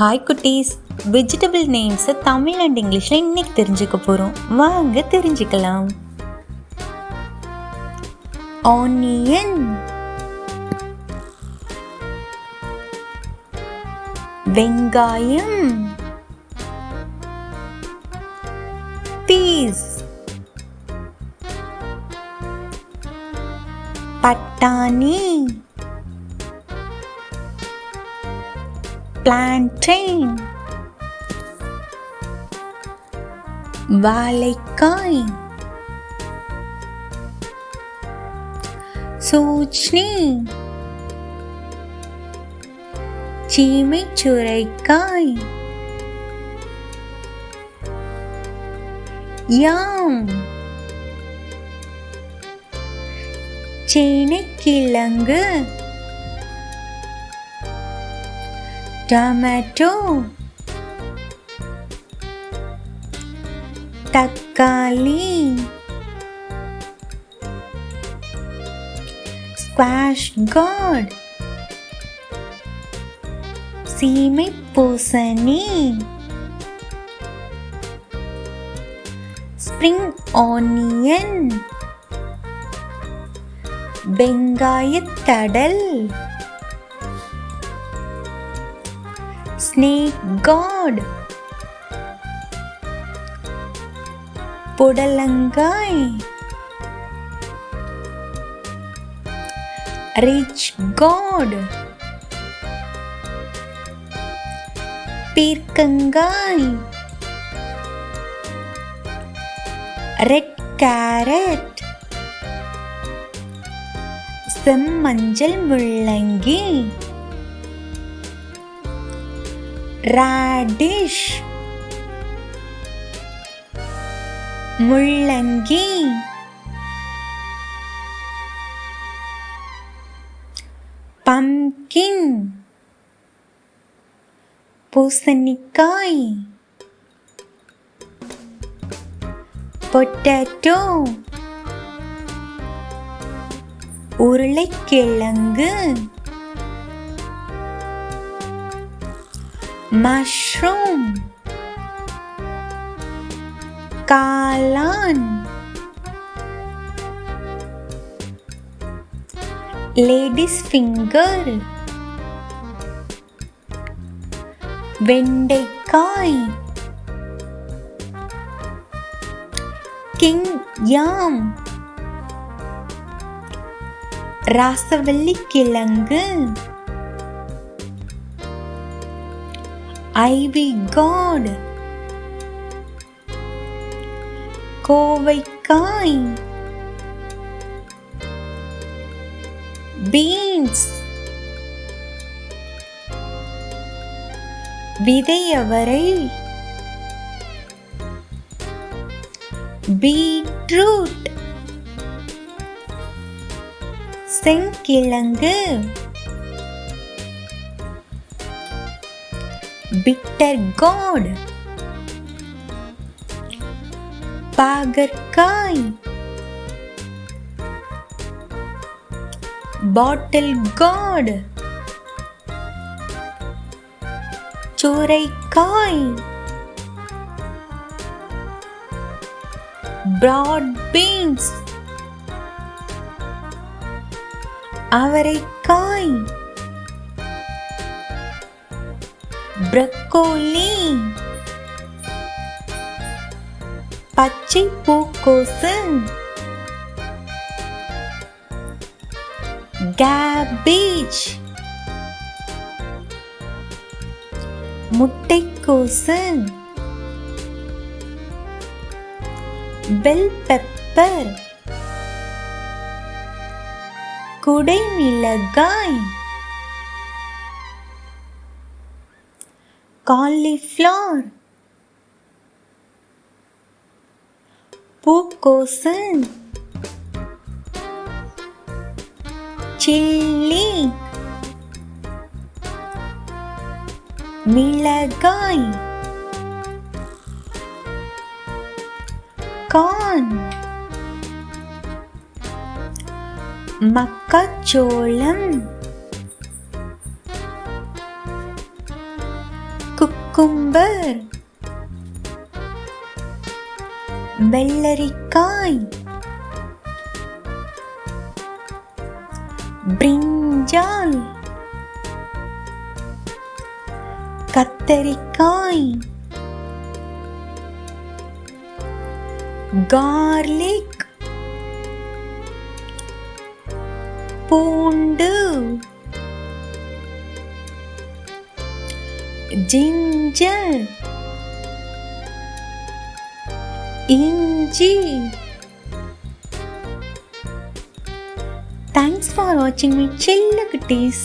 Hi குட்டீஸ், vegetable நேம்ஸை Tamil and இங்கிலீஷில் இன்னைக்கு தெரிஞ்சுக்க போகிறோம். வாங்க தெரிஞ்சுக்கலாம். ஆனியன், வெங்காயம், பீஸ், பட்டாணி, plantain, வாழைக்காய், சூச்னி, சீமைச் சுரைக்காய், யாம், சேனைக்கிழங்கு, டொமேட்டோ, தக்காளி, ஸ்குவாஷ் கார்ட், சீமை பூசணி, ஸ்ப்ரிங் ஆனியன், வெங்காயத்தடல், ஸ்னேக் கார்ட், புடலங்காய், ரிச் கார்ட், பீர்க்கங்காய், ரெட் கேரட், செம்மஞ்சள் முள்ளங்கி, radish, முள்ளங்கி, pumpkin, பூசணிக்காய், potato, உருளைக்கிழங்கு, மஷ்ரூம், காளான், லேடிஸ் ஃபிங்கர், வெண்டைக்காய், கிங் யாம், ராசவள்ளி கிழங்கு, ஐவி கார்ட், கோவைக்காய், பீன்ஸ், விதையவரை, பீட்ரூட், செங்கிழங்கு, பிட்டர் கார்ட், பாகற்காய், பாட்டில் கார்ட், சோரைக்காய், பிராட் பீன்ஸ், அவரைக்காய், ப்ரக்கோலி, பச்சை பூக்கோசு, கேபேஜ், முட்டைக்கோசு, பெல் பெப்பர், குடைமிளகாய், காலிஃப்ளவர், பூக்கோசு, சில்லி, மிளகாய், கார்ன், மக்காச்சோளம், குக்கும்பர், வெள்ளரிக்காய், பிரிஞ்சால், கத்தரிக்காய், garlic, பூண்டு, ginger, இஞ்சி. Thanks for watching my chilla kitties.